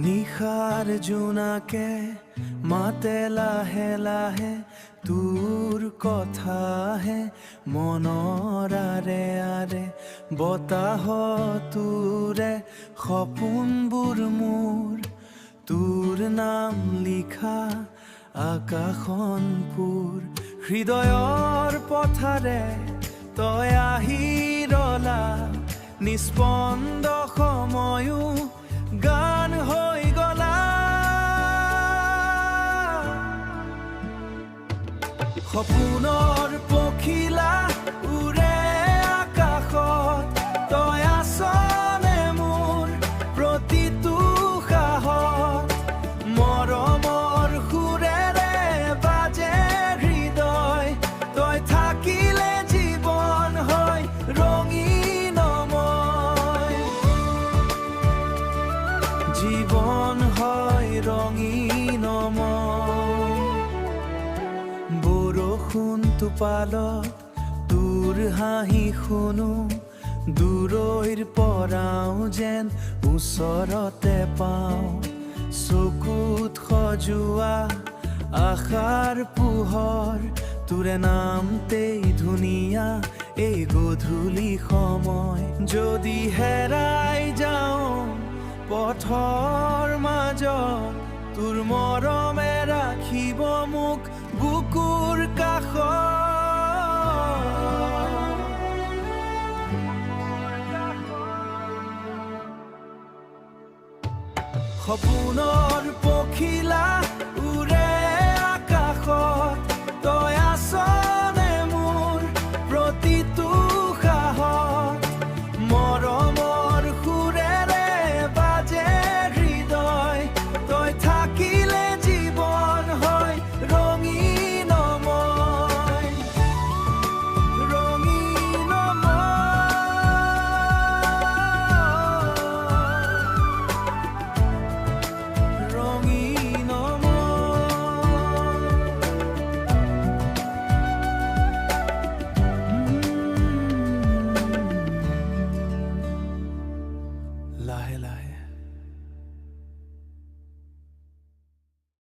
নিশাৰ জোনাকে মাতে লাহে লাহে তোৰ কথাহে মনৰ আৰে আৰে বতাহ তোৰে সপোনবোৰ মোৰ তোৰ নাম লিখা আকাশনপুৰ হৃদয়ৰ পথাৰে তই আহি ৰলা নিস্পন্দ সময়ো গান হৈ গলা সপোনৰ পখিলা উৰে আকাশত তই আছনে মোৰ প্ৰতিটো সাহত মৰমৰ সুৰেৰে বাজে হৃদয় তই থাকিলে জীৱন হয় ৰঙীনময় জীৱন হয় ৰঙীনময় বৰষুণ টোপালত তোৰ হাঁহি শুনো দূৰৈৰ পৰাও যেন ওচৰতে পাওঁ চকুত সজোৱা আশাৰ পোহৰ তোৰে নামতেই ধুনীয়া এই গধূলি সময় যদি হেৰাই যাওঁ পথৰ মাজত তোৰ মৰমে ৰাখিব মোক বুকুৰ কাষত সপোনৰ পখিলা